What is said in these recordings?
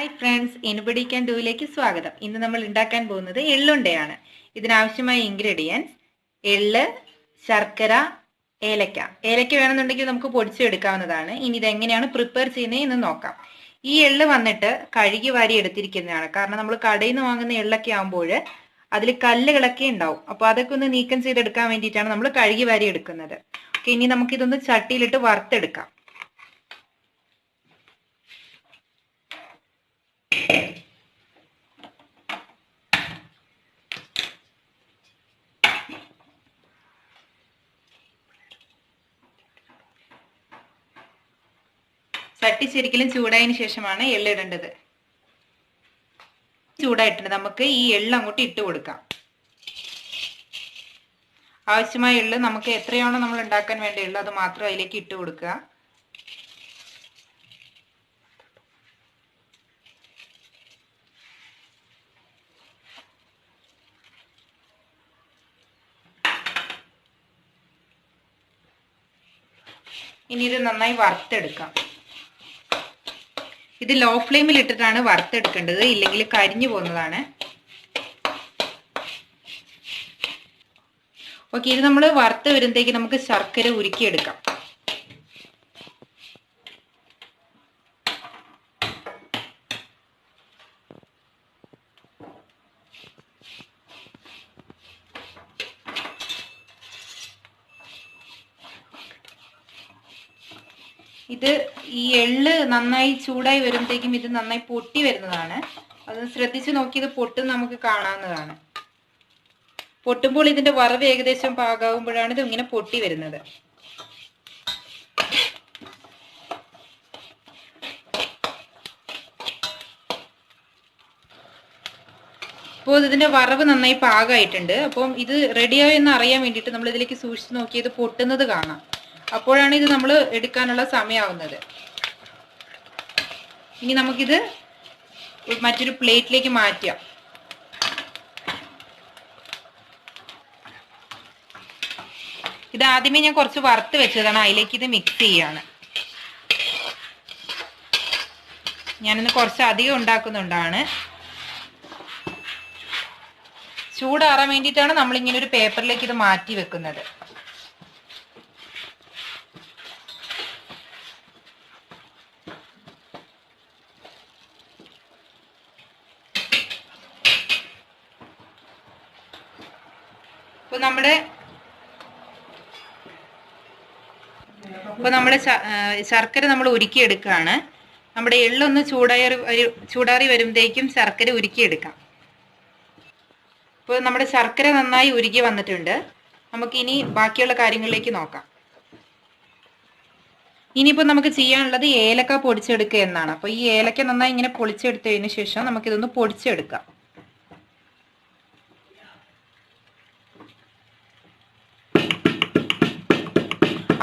Hi friends, anybody can ഡൂയിലേക്ക് സ്വാഗതം. ഇന്ന് നമ്മൾ ഉണ്ടാക്കാൻ പോകുന്നത് എള്ളുണ്ടയാണ്. ഇതിനാവശ്യമായ ഇൻഗ്രീഡിയൻസ് എള്ള്, ശർക്കര, ഏലക്ക. ഏലക്ക വേണമെന്നുണ്ടെങ്കിൽ നമുക്ക് പൊടിച്ചെടുക്കാവുന്നതാണ്. ഇനി ഇതെങ്ങനെയാണ് പ്രിപ്പയർ ചെയ്യുന്നത് എന്ന് നോക്കാം. ഈ എള്ള് വന്നിട്ട് കഴുകി വാരി എടുത്തിരിക്കുന്നതാണ്. കാരണം നമ്മൾ കടയിൽ നിന്ന് വാങ്ങുന്ന എള്ളൊക്കെ ആകുമ്പോൾ അതിൽ കല്ലുകളൊക്കെ ഉണ്ടാവും. അപ്പോൾ അതൊക്കെ ഒന്ന് നീക്കം ചെയ്തെടുക്കാൻ വേണ്ടിയിട്ടാണ് നമ്മൾ കഴുകി വാരി എടുക്കുന്നത്. ഓക്കെ, ഇനി നമുക്കിതൊന്ന് ചട്ടിയിലിട്ട് വറുത്തെടുക്കാം. ചട്ടി ശരിക്കലും ചൂടായതിനു ശേഷമാണ് എള്ള് ഇടേണ്ടത്. ചൂടായിട്ടുണ്ട്. നമുക്ക് ഈ എള്ള് അങ്ങോട്ട് ഇട്ട് കൊടുക്കാം. ആവശ്യമായ എള്ള് നമുക്ക് എത്രയാണോ നമ്മൾ ഉണ്ടാക്കാൻ വേണ്ട എള്ള് അത് മാത്രം അതിലേക്ക് ഇട്ട് കൊടുക്കുക. ഇനി ഇത് നന്നായി വറുത്തെടുക്കാം. ഇത് ലോ ഫ്ലെയിമിൽ ഇട്ടിട്ടാണ് വറുത്തെടുക്കേണ്ടത്, ഇല്ലെങ്കിൽ കരിഞ്ഞു പോകുന്നതാണ്. ഓക്കെ, ഇത് നമ്മൾ വറുത്ത് വരുമ്പോഴത്തേക്ക് നമുക്ക് ശർക്കര ഉരുക്കിയെടുക്കാം. ഇത് ഈ എള്ള് നന്നായി ചൂടായി വരുമ്പോഴത്തേക്കും ഇത് നന്നായി പൊട്ടി വരുന്നതാണ്. അത് ശ്രദ്ധിച്ച് നോക്കി ഇത് പൊട്ടും നമുക്ക് കാണാവുന്നതാണ്. പൊട്ടുമ്പോൾ ഇതിന്റെ വറവ് ഏകദേശം പാകാവുമ്പോഴാണ് ഇത് ഇങ്ങനെ പൊട്ടി വരുന്നത്. അപ്പോൾ ഇതിന്റെ വറവ് നന്നായി പാകമായിട്ടുണ്ട്. അപ്പം ഇത് റെഡിയായോ എന്ന് അറിയാൻ വേണ്ടിയിട്ട് നമ്മൾ ഇതിലേക്ക് സൂക്ഷിച്ച് നോക്കി ഇത് പൊട്ടുന്നത് കാണാം. അപ്പോഴാണ് ഇത് നമ്മൾ എടുക്കാനുള്ള സമയമാവുന്നത്. ഇനി നമുക്കിത് മറ്റൊരു പ്ലേറ്റിലേക്ക് മാറ്റാം. ഇത് ആദ്യമേ ഞാൻ കുറച്ച് വറുത്ത് വെച്ചതാണ്, അതിലേക്ക് ഇത് മിക്സ് ചെയ്യാണ്. ഞാനിന്ന് കുറച്ച് അധികം ഉണ്ടാക്കുന്നുണ്ടാണ്. ചൂടാറാൻ വേണ്ടിയിട്ടാണ് നമ്മളിങ്ങനെ ഒരു പേപ്പറിലേക്ക് ഇത് മാറ്റി വെക്കുന്നത്. ഇപ്പൊ നമ്മുടെ ശർക്കര നമ്മൾ ഉരുക്കിയെടുക്കുകയാണ്. നമ്മുടെ എള്ളൊന്ന് ചൂടാറി വരുമ്പോഴേക്കും ശർക്കര ഉരുക്കിയെടുക്കാം. ഇപ്പോൾ നമ്മുടെ ശർക്കര നന്നായി ഉരുക്കി വന്നിട്ടുണ്ട്. നമുക്കിനി ബാക്കിയുള്ള കാര്യങ്ങളിലേക്ക് നോക്കാം. ഇനിയിപ്പോൾ നമുക്ക് ചെയ്യാനുള്ളത് ഏലക്ക പൊടിച്ചെടുക്കുക എന്നാണ്. അപ്പോൾ ഈ ഏലക്ക നന്നായി ഇങ്ങനെ പൊളിച്ചെടുത്തതിന് ശേഷം നമുക്കിതൊന്ന് പൊടിച്ചെടുക്കാം.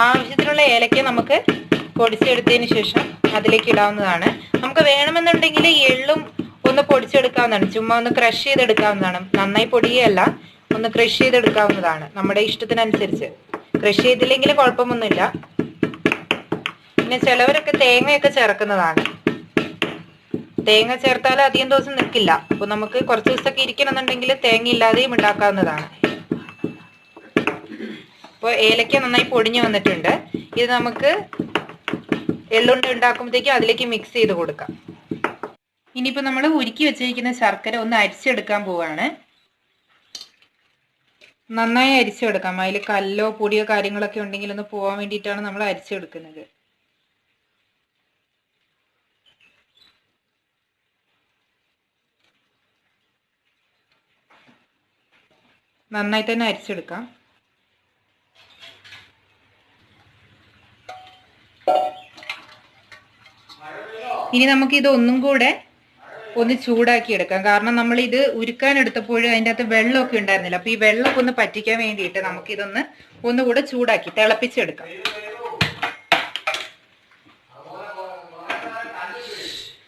ആവശ്യത്തിനുള്ള ഏലക്ക നമുക്ക് പൊടിച്ചെടുത്തതിന് ശേഷം അതിലേക്ക് ഇടാവുന്നതാണ്. നമുക്ക് വേണമെന്നുണ്ടെങ്കിൽ എള്ളും ഒന്ന് പൊടിച്ചെടുക്കാവുന്നതാണ്. ചുമ്മാ ഒന്ന് ക്രഷ് ചെയ്തെടുക്കാവുന്നതാണ്. നന്നായി പൊടിയല്ല, ഒന്ന് ക്രഷ് ചെയ്തെടുക്കാവുന്നതാണ് നമ്മുടെ ഇഷ്ടത്തിനനുസരിച്ച്. ക്രഷ് ചെയ്തില്ലെങ്കിൽ കുഴപ്പമൊന്നുമില്ല. പിന്നെ ചിലവരൊക്കെ തേങ്ങയൊക്കെ ചേർക്കുന്നതാണ്. തേങ്ങ ചേർത്താൽ അധികം ദിവസം നിൽക്കില്ല. അപ്പോൾ നമുക്ക് കുറച്ച് ദിവസമൊക്കെ ഇരിക്കണമെന്നുണ്ടെങ്കിൽ തേങ്ങ ഇല്ലാതെയും ഉണ്ടാക്കാവുന്നതാണ്. അപ്പോൾ ഏലക്ക നന്നായി പൊടിഞ്ഞു വന്നിട്ടുണ്ട്. ഇത് നമുക്ക് എള്ളുണ്ട ഉണ്ടാക്കുമ്പോഴത്തേക്കും അതിലേക്ക് മിക്സ് ചെയ്ത് കൊടുക്കാം. ഇനിയിപ്പോൾ നമ്മൾ ഉരുക്കി വെച്ചിരിക്കുന്ന ശർക്കര ഒന്ന് അരിച്ചെടുക്കാൻ പോവാണ്. നന്നായി അരിച്ചെടുക്കാം. അതിൽ കല്ലോ പൊടിയോ കാര്യങ്ങളൊക്കെ ഉണ്ടെങ്കിൽ ഒന്ന് പോകാൻ വേണ്ടിയിട്ടാണ് നമ്മൾ അരിച്ചെടുക്കുന്നത്. നന്നായി തന്നെ അരിച്ചെടുക്കാം. ഇനി നമുക്കിത് ഒന്നും കൂടെ ഒന്ന് ചൂടാക്കി എടുക്കാം. കാരണം നമ്മൾ ഇത് ഉരുക്കാൻ എടുത്തപ്പോഴും അതിൻ്റെ അകത്ത് വെള്ളമൊക്കെ ഉണ്ടായിരുന്നില്ല. അപ്പോൾ ഈ വെള്ളമൊക്കെ ഒന്ന് പറ്റിക്കാൻ വേണ്ടിയിട്ട് നമുക്കിതൊന്ന് ഒന്നുകൂടെ ചൂടാക്കി തിളപ്പിച്ചെടുക്കാം.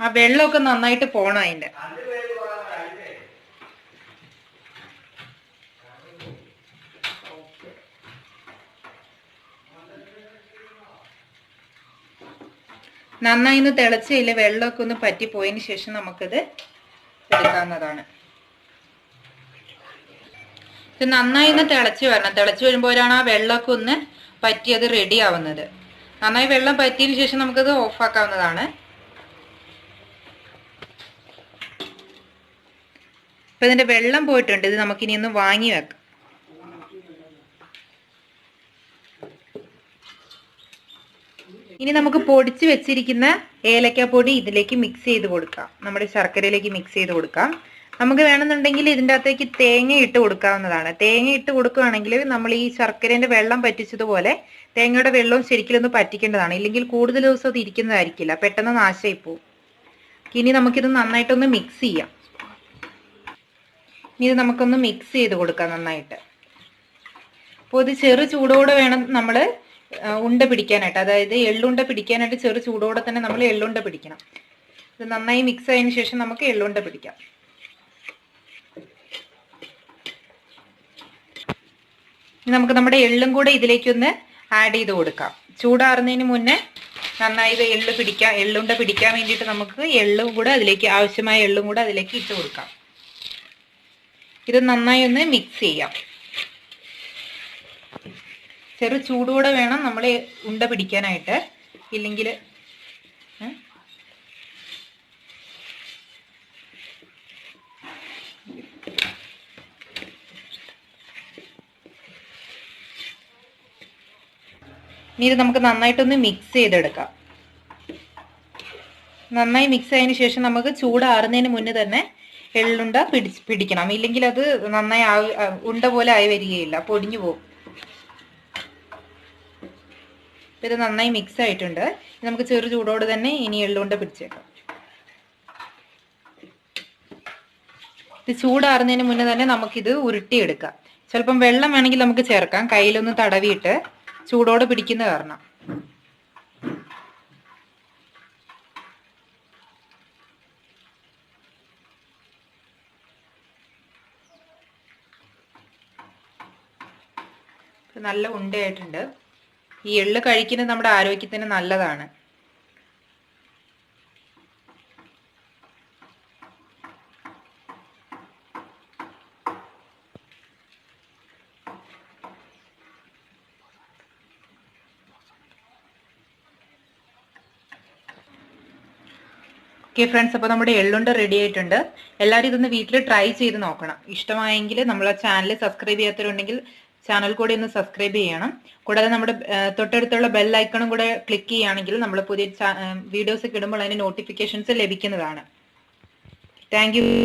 ആ വെള്ളമൊക്കെ നന്നായിട്ട് പോണം അതിൻ്റെ. നന്നായി ഒന്ന് തിളച്ചില്ല, വെള്ളമൊക്കെ ഒന്ന് പറ്റിപ്പോയതിന് ശേഷം നമുക്കിത് എടുക്കാവുന്നതാണ്. ഇത് നന്നായി ഒന്ന് തിളച്ച് വരണം. തിളച്ച് വരുമ്പോഴാണ് ആ വെള്ളമൊക്കെ ഒന്ന് പറ്റി അത് റെഡി ആവുന്നത്. നന്നായി വെള്ളം പറ്റിയതിന് ശേഷം നമുക്കത് ഓഫാക്കാവുന്നതാണ്. ഇപ്പം ഇതിൻ്റെ വെള്ളം പോയിട്ടുണ്ട്. ഇത് നമുക്കിനി ഒന്ന് വാങ്ങി വെക്കാം. ഇനി നമുക്ക് പൊടിച്ച് വെച്ചിരിക്കുന്ന ഏലക്കാപ്പൊടി ഇതിലേക്ക് മിക്സ് ചെയ്ത് കൊടുക്കാം. നമ്മുടെ ശർക്കരയിലേക്ക് മിക്സ് ചെയ്ത് കൊടുക്കാം. നമുക്ക് വേണമെന്നുണ്ടെങ്കിൽ ഇതിൻ്റെ അകത്തേക്ക് തേങ്ങ ഇട്ട് കൊടുക്കാവുന്നതാണ്. തേങ്ങ ഇട്ട് കൊടുക്കുകയാണെങ്കിൽ നമ്മൾ ഈ ശർക്കരേൻ്റെ വെള്ളം പറ്റിച്ചതുപോലെ തേങ്ങയുടെ വെള്ളവും ശരിക്കും ഒന്ന് പറ്റിക്കേണ്ടതാണ്. ഇല്ലെങ്കിൽ കൂടുതൽ ദിവസം അത് ഇരിക്കുന്നതായിരിക്കില്ല, പെട്ടെന്ന് നാശമായി പോവും. ഇനി നമുക്കിത് നന്നായിട്ടൊന്ന് മിക്സ് ചെയ്യാം. ഇനി ഇത് നമുക്കൊന്ന് മിക്സ് ചെയ്ത് കൊടുക്കാം നന്നായിട്ട്. അപ്പോൾ ഇത് ചെറു ചൂടോടെ വേണം നമ്മൾ ഉണ്ട പിടിക്കാനായിട്ട്. അതായത് എള്ളുണ്ട പിടിക്കാനായിട്ട് ചെറു ചൂടോടെ തന്നെ നമ്മൾ എള്ളുണ്ട പിടിക്കണം. ഇത് നന്നായി മിക്സ് ആയതിനു ശേഷം നമുക്ക് എള്ളുണ്ട പിടിക്കാം. നമുക്ക് നമ്മുടെ എള്ളും കൂടെ ഇതിലേക്കൊന്ന് ആഡ് ചെയ്ത് കൊടുക്കാം. ചൂടാറുന്നതിന് മുന്നേ നന്നായി ഇത് എള്ളുണ്ട പിടിക്കാൻ വേണ്ടിയിട്ട് നമുക്ക് എള്ളും കൂടെ അതിലേക്ക്, ആവശ്യമായ എള്ളും കൂടെ അതിലേക്ക് ഇട്ട് കൊടുക്കാം. ഇത് നന്നായി ഒന്ന് മിക്സ് ചെയ്യാം. ചെറു ചൂടോടെ വേണം നമ്മൾ ഉണ്ട പിടിക്കാനായിട്ട്, ഇല്ലെങ്കിൽ ഇനി ഇത് നമുക്ക് നന്നായിട്ടൊന്ന് മിക്സ് ചെയ്തെടുക്കാം. നന്നായി മിക്സ് ആയതിനു ശേഷം നമുക്ക് ചൂടാറുന്നതിന് മുന്നേ തന്നെ എള്ളുണ്ട പിടിക്കണം. ഇല്ലെങ്കിൽ അത് നന്നായി ഉണ്ട പോലെ ആയി വരികയില്ല, പൊടിഞ്ഞു പോകും. ഇത് നന്നായി മിക്സ് ആയിട്ടുണ്ട്. നമുക്ക് ചെറു ചൂടോടെ തന്നെ ഇനി എള്ളുണ്ട പിടിച്ചേക്കാം. ഇത് ചൂടാറുന്നതിന് മുന്നേ തന്നെ നമുക്കിത് ഉരുട്ടിയെടുക്കാം. ചിലപ്പം വെള്ളം വേണമെങ്കിൽ നമുക്ക് ചേർക്കാം, കയ്യിലൊന്ന് തടവിയിട്ട്, ചൂടോടെ പിടിക്കുന്ന കാരണം. നല്ല ഉണ്ടയായിട്ടുണ്ട്. ഈ എള്ള് കഴിക്കുന്നത് നമ്മുടെ ആരോഗ്യത്തിന് നല്ലതാണ്. ഓക്കെ ഫ്രണ്ട്സ്, അപ്പോൾ നമ്മുടെ എള്ളുണ്ട റെഡി ആയിട്ടുണ്ട്. എല്ലാവരും ഇതൊന്ന് വീട്ടിൽ ട്രൈ ചെയ്ത് നോക്കണം. ഇഷ്ടമായെങ്കിൽ നമ്മളെ ചാനൽ സബ്സ്ക്രൈബ് ചെയ്യാത്തവരുണ്ടെങ്കിൽ ചാനൽ കൂടെ ഒന്ന് സബ്സ്ക്രൈബ് ചെയ്യണം. കൂടാതെ നമ്മുടെ തൊട്ടടുത്തുള്ള ബെൽ ഐക്കണും കൂടെ ക്ലിക്ക് ചെയ്യുകയാണെങ്കിൽ നമ്മൾ പുതിയ വീഡിയോസ് ഒക്കെ ഇടുമ്പോൾ അതിന് നോട്ടിഫിക്കേഷൻസ് ലഭിക്കുന്നതാണ്. Thank you.